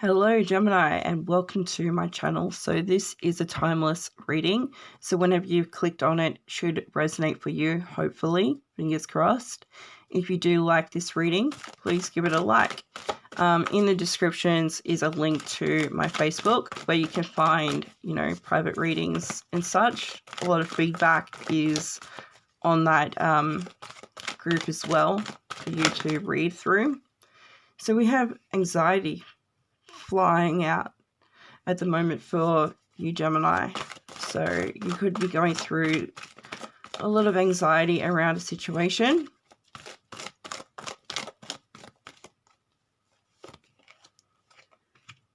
Hello Gemini and welcome to my channel. So this is a timeless reading. So whenever you've clicked on it, should resonate for you, hopefully, fingers crossed. If you do like this reading, please give it a like. In the descriptions is a link to my Facebook where you can find, private readings and such. A lot of feedback is on that group as well for you to read through. So we have anxiety flying out at the moment for you, Gemini. So you could be going through a lot of anxiety around a situation.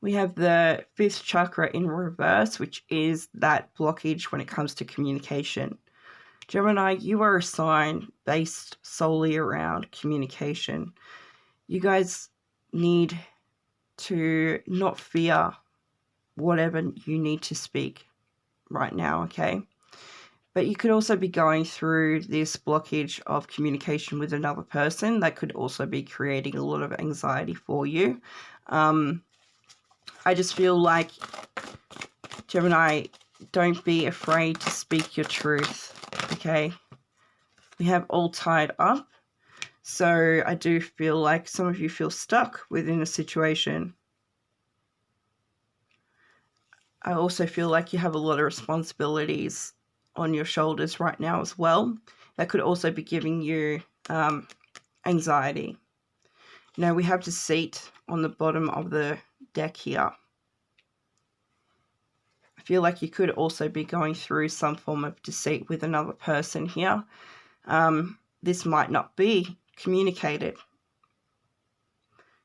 We have the fifth chakra in reverse, which is that blockage when it comes to communication. Gemini, you are a sign based solely around communication. You guys need to not fear whatever you need to speak right now, okay? But you could also be going through this blockage of communication with another person that could also be creating a lot of anxiety for you. I just feel like, Gemini, don't be afraid to speak your truth, okay? We have all tied up. So I do feel like some of you feel stuck within a situation. I also feel like you have a lot of responsibilities on your shoulders right now as well. That could also be giving you anxiety. Now we have Deceit on the bottom of the deck here. I feel like you could also be going through some form of deceit with another person here. This might not be communicated.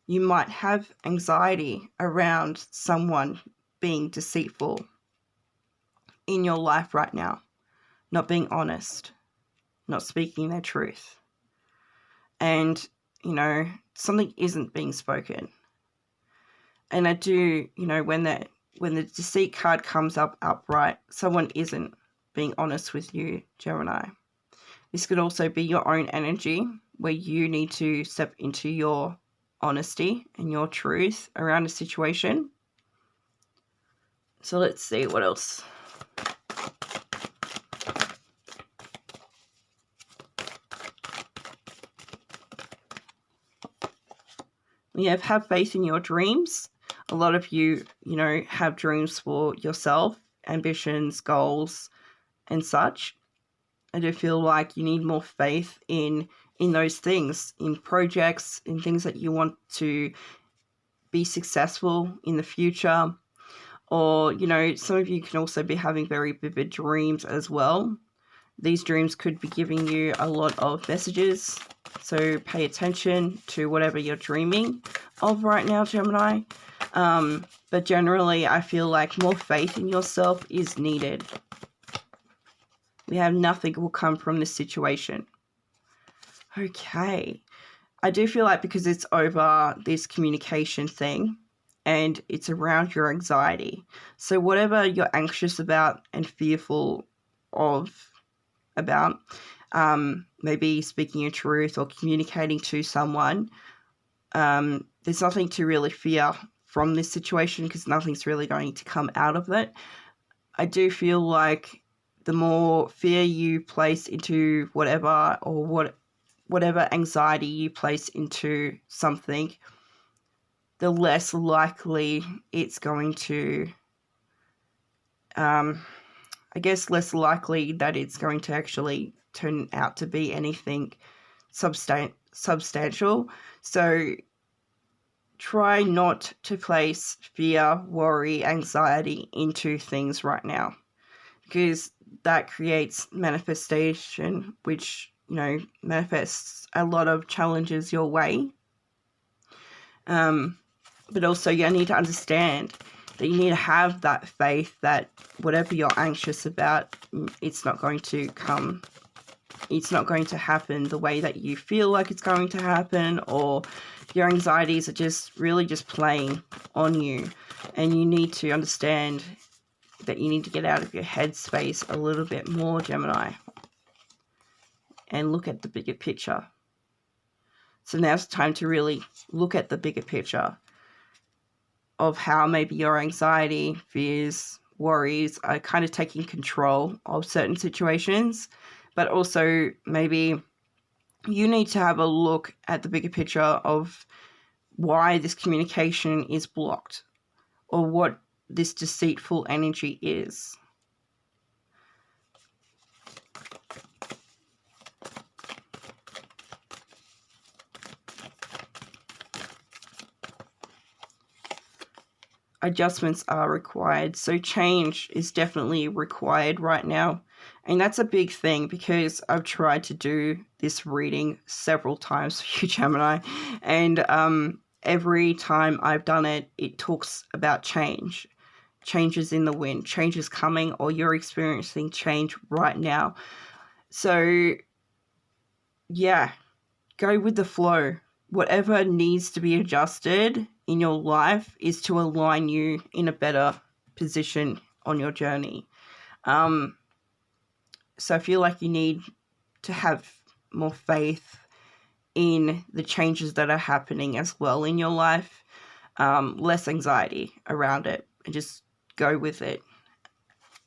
You might have anxiety around someone being deceitful in your life right now, not being honest, not speaking their truth. And, something isn't being spoken. And I do, when the deceit card comes up upright, someone isn't being honest with you, Gemini. This could also be your own energy where you need to step into your honesty and your truth around a situation. So let's see what else. We have faith in your dreams. A lot of you, have dreams for yourself, ambitions, goals, and such. I do feel like you need more faith in those things, in projects, in things that you want to be successful in the future. Or, some of you can also be having very vivid dreams as well. These dreams could be giving you a lot of messages. So pay attention to whatever you're dreaming of right now, Gemini. But generally, I feel like more faith in yourself is needed. We have nothing will come from this situation. Okay. I do feel like because it's over this communication thing, and it's around your anxiety. So whatever you're anxious about and fearful about, maybe speaking your truth or communicating to someone, there's nothing to really fear from this situation because nothing's really going to come out of it. I do feel like the more fear you place into whatever or whatever anxiety you place into something, the less likely it's going to, less likely that it's going to actually turn out to be anything substantial. So try not to place fear, worry, anxiety into things right now, because that creates manifestation, which, manifests a lot of challenges your way. But also you need to understand that you need to have that faith that whatever you're anxious about, it's not going to happen the way that you feel like it's going to happen, or your anxieties are just really just playing on you. And you need to understand that you need to get out of your headspace a little bit more, Gemini, and look at the bigger picture. So now's the time to really look at the bigger picture. of how maybe your anxiety, fears, worries are kind of taking control of certain situations, but also maybe you need to have a look at the bigger picture of why this communication is blocked or what this deceitful energy is. Adjustments are required. So change is definitely required right now. And that's a big thing because I've tried to do this reading several times for you, Gemini. And every time I've done it, it talks about change. Changes in the wind, changes coming, or you're experiencing change right now. So, yeah, go with the flow. Whatever needs to be adjusted in your life is to align you in a better position on your journey. So I feel like you need to have more faith in the changes that are happening as well in your life. Less anxiety around it and just go with it.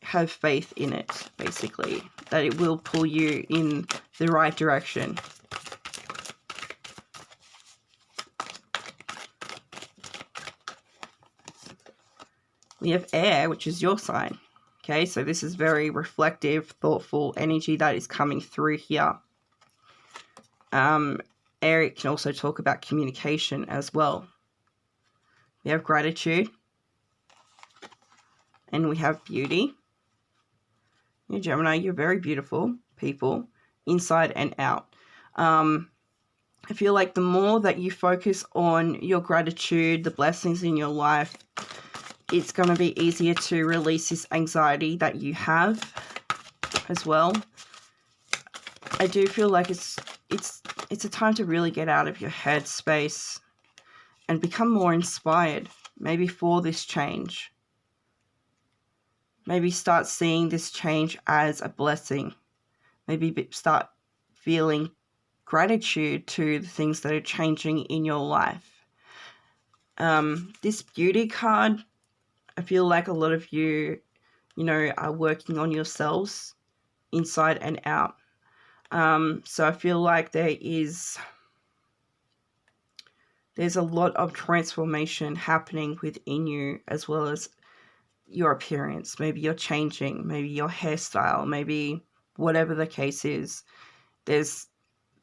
Have faith in it, basically, that it will pull you in the right direction. We have air, which is your sign. Okay, so this is very reflective, thoughtful energy that is coming through here. Air can also talk about communication as well. We have gratitude. And we have beauty. Yeah, Gemini, you're very beautiful people, inside and out. I feel like the more that you focus on your gratitude, the blessings in your life, it's going to be easier to release this anxiety that you have as well. I do feel like it's a time to really get out of your head space and become more inspired, maybe for this change. Maybe start seeing this change as a blessing. Maybe start feeling gratitude to the things that are changing in your life. This beauty card, I feel like a lot of you, are working on yourselves inside and out. So I feel like there's a lot of transformation happening within you, as well as your appearance. Maybe you're changing, maybe your hairstyle, maybe whatever the case is. There's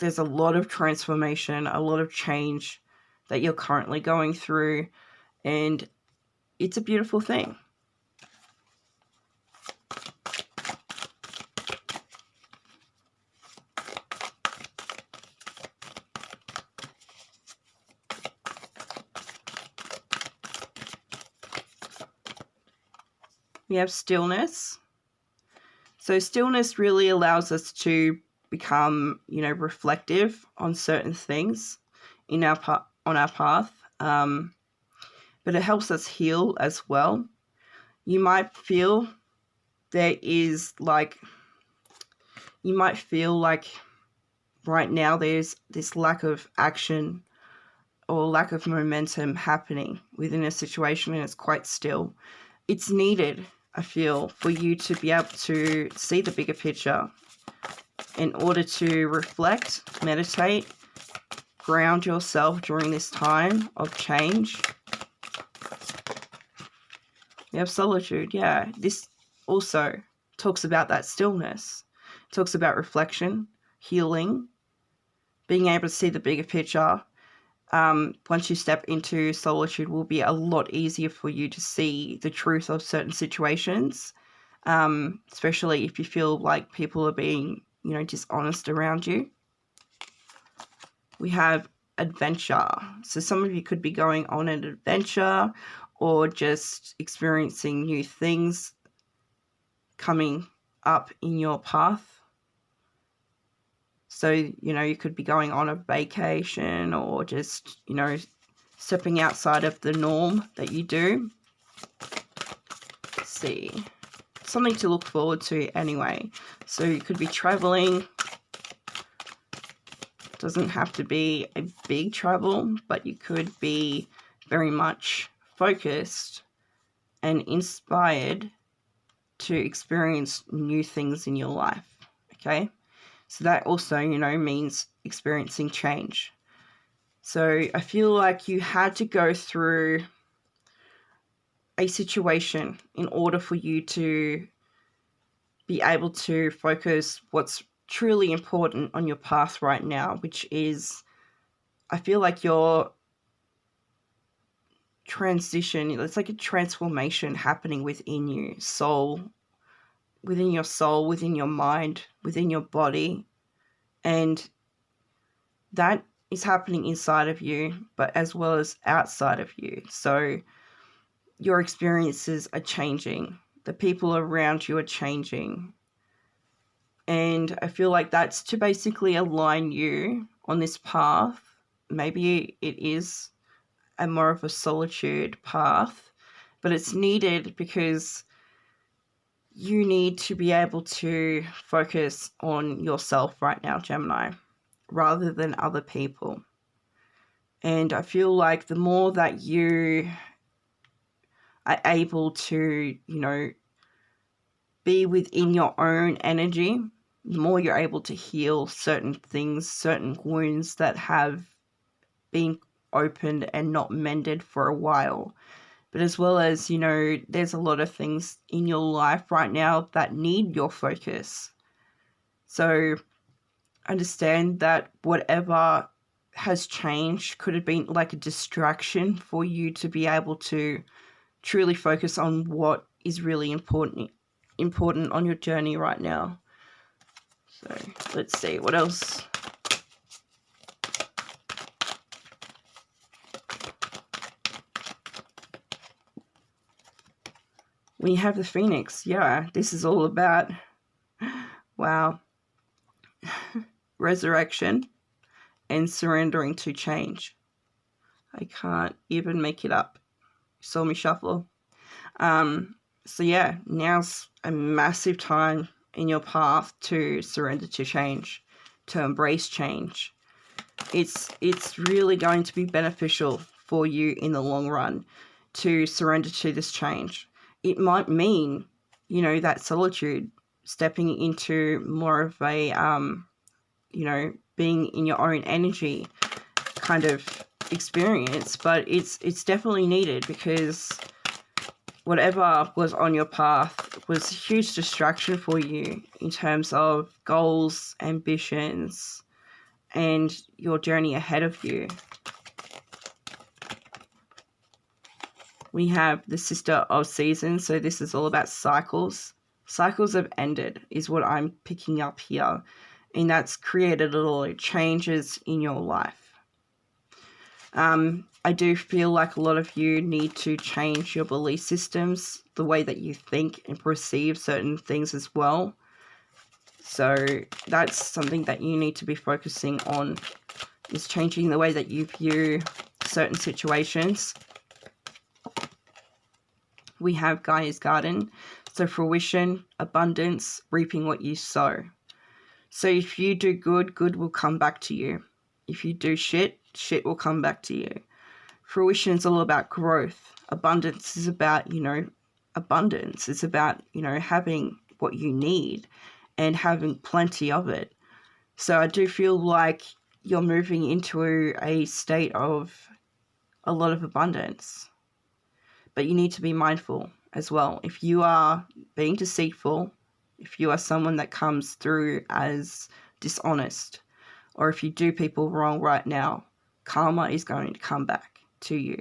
a lot of transformation, a lot of change that you're currently going through, and it's a beautiful thing. We have stillness. So stillness really allows us to become, reflective on certain things on our path. But it helps us heal as well. You might feel right now there's this lack of action or lack of momentum happening within a situation, and it's quite still. It's needed, I feel, for you to be able to see the bigger picture in order to reflect, meditate, ground yourself during this time of change. We have solitude, yeah. This also talks about that stillness. It talks about reflection, healing, being able to see the bigger picture. Once you step into solitude, will be a lot easier for you to see the truth of certain situations, especially if you feel like people are being, dishonest around you. We have adventure. So some of you could be going on an adventure or just experiencing new things coming up in your path. So, you could be going on a vacation or just, stepping outside of the norm that you do. Let's see. Something to look forward to anyway. So you could be traveling. Doesn't have to be a big travel, but you could be very much focused and inspired to experience new things in your life. Okay, so that also, means experiencing change. So I feel like you had to go through a situation in order for you to be able to focus what's truly important on your path right now, which is, I feel like your transition, it's like a transformation happening within you, within your mind, within your body. And that is happening inside of you, but as well as outside of you. So your experiences are changing. The people around you are changing. And I feel like that's to basically align you on this path. Maybe it is a more of a solitude path, but it's needed because you need to be able to focus on yourself right now, Gemini, rather than other people. And I feel like the more that you are able to, be within your own energy, the more you're able to heal certain things, certain wounds that have been opened and not mended for a while. But as well as, there's a lot of things in your life right now that need your focus. So understand that whatever has changed could have been like a distraction for you to be able to truly focus on what is really important on your journey right now. So let's see what else. We have the Phoenix. Yeah, this is all about, wow, resurrection and surrendering to change. I can't even make it up. You saw me shuffle. So yeah, now's a massive time in your path to surrender to change, to embrace change. It's really going to be beneficial for you in the long run to surrender to this change. It might mean, that solitude, stepping into more of a, being in your own energy kind of experience, but it's definitely needed because whatever was on your path was a huge distraction for you in terms of goals, ambitions, and your journey ahead of you. We have the Sister of Seasons, so this is all about cycles. Cycles have ended is what I'm picking up here, and that's created a lot of changes in your life. I do feel like a lot of you need to change your belief systems, the way that you think and perceive certain things as well. So that's something that you need to be focusing on, is changing the way that you view certain situations. We have Gaia's Garden, so fruition, abundance, reaping what you sow. So if you do good, good will come back to you. If you do shit, shit will come back to you. Fruition is all about growth. Abundance is about, abundance. It's about, having what you need and having plenty of it. So I do feel like you're moving into a state of a lot of abundance. But you need to be mindful as well. If you are being deceitful, if you are someone that comes through as dishonest, or if you do people wrong right now, karma is going to come back to you.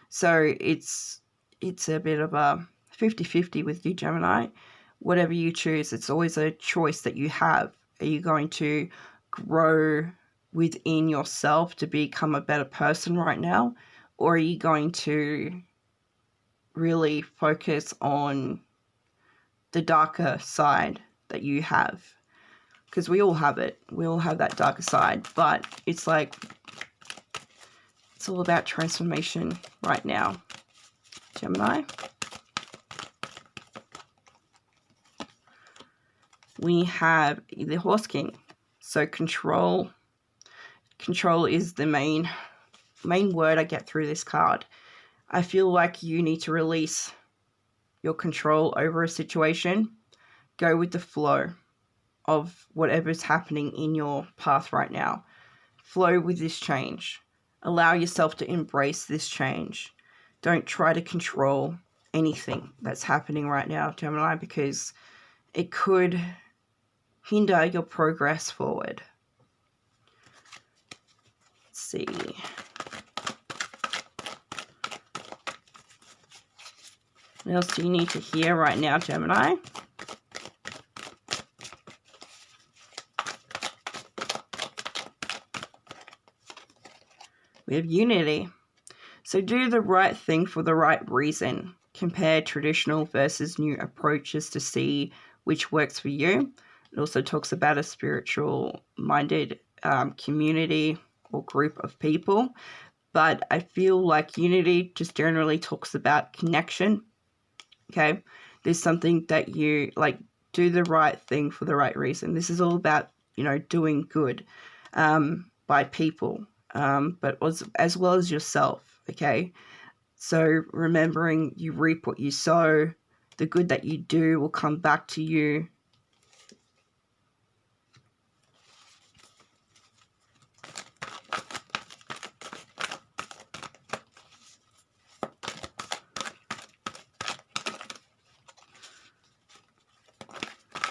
So it's a bit of a 50-50 with you, Gemini. Whatever you choose, it's always a choice that you have. Are you going to grow within yourself to become a better person right now? Or are you going to really focus on the darker side that you have? Because we all have it. We all have that darker side. But it's like, it's all about transformation right now, Gemini. We have the Horse King. So control. Control is the main word I get through this card. I feel like you need to release your control over a situation. Go with the flow of whatever's happening in your path right now. Flow with this change. Allow yourself to embrace this change. Don't try to control anything that's happening right now, Gemini, because it could hinder your progress forward. Let's see. What else do you need to hear right now, Gemini? We have unity. So do the right thing for the right reason. Compare traditional versus new approaches to see which works for you. It also talks about a spiritual-minded community or group of people. But I feel like unity just generally talks about connection. Okay? There's something that you, like, do the right thing for the right reason. This is all about, doing good by people. But as well as yourself, okay? So remembering you reap what you sow, the good that you do will come back to you.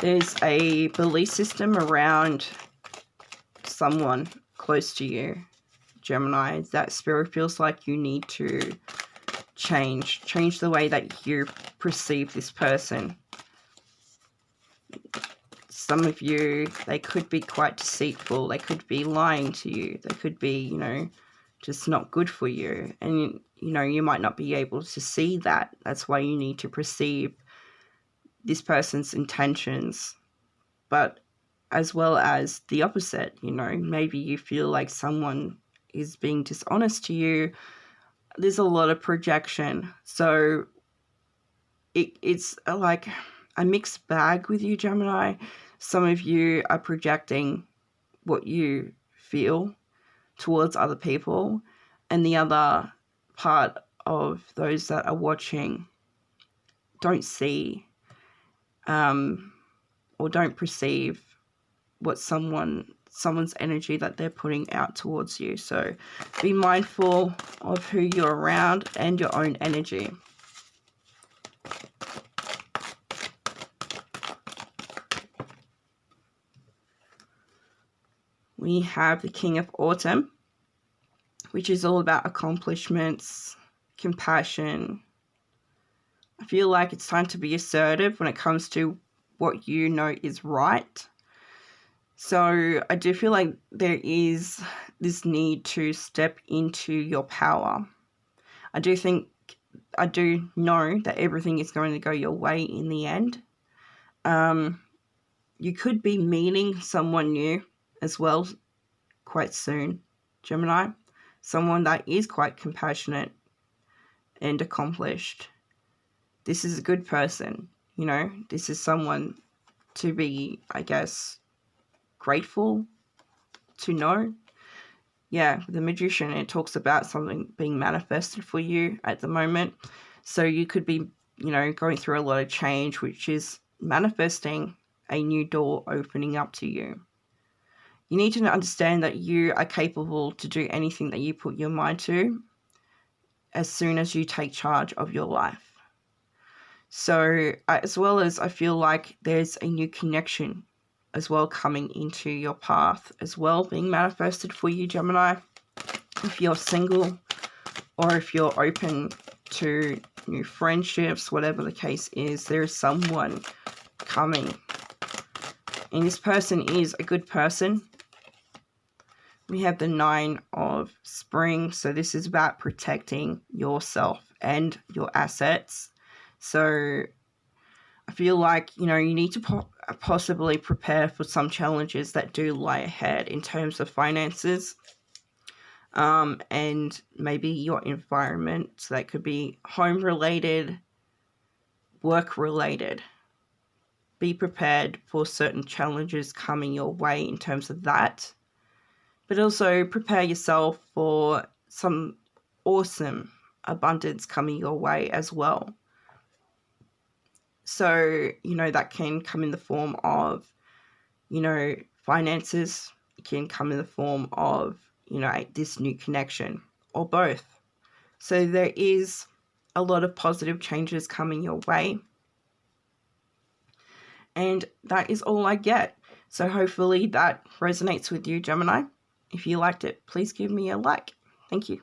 There's a belief system around someone close to you, Gemini, that spirit feels like you need to change the way that you perceive this person. Some of you, they could be quite deceitful. They could be lying to you. They could be, just not good for you. And, you might not be able to see that. That's why you need to perceive this person's intentions. But as well as the opposite, maybe you feel like someone is being dishonest to you. There's a lot of projection. So it's like a mixed bag with you, Gemini. Some of you are projecting what you feel towards other people, and the other part of those that are watching don't see or don't perceive what someone's energy that they're putting out towards you. So be mindful of who you're around and your own energy. We have the King of Autumn, which is all about accomplishments, compassion. I feel like it's time to be assertive when it comes to what you know is right. So I do feel like there is this need to step into your power. I do know that everything is going to go your way in the end. You could be meeting someone new as well quite soon, Gemini. Someone that is quite compassionate and accomplished. This is a good person, This is someone to be, I guess, grateful to know. Yeah, the Magician, it talks about something being manifested for you at the moment. So you could be, going through a lot of change, which is manifesting a new door opening up to you. You need to understand that you are capable to do anything that you put your mind to as soon as you take charge of your life. So as well as I feel like there's a new connection as well coming into your path as well being manifested for you, Gemini. If you're single or if you're open to new friendships, whatever the case is, there is someone coming. And this person is a good person. We have the 9 of Spring. So this is about protecting yourself and your assets. So I feel like, you need to possibly prepare for some challenges that do lie ahead in terms of finances. And maybe your environment. So that could be home-related, work-related. Be prepared for certain challenges coming your way in terms of that. But also prepare yourself for some awesome abundance coming your way as well. So, that can come in the form of, finances. It can come in the form of, this new connection, or both. So there is a lot of positive changes coming your way. And that is all I get. So hopefully that resonates with you, Gemini. If you liked it, please give me a like. Thank you.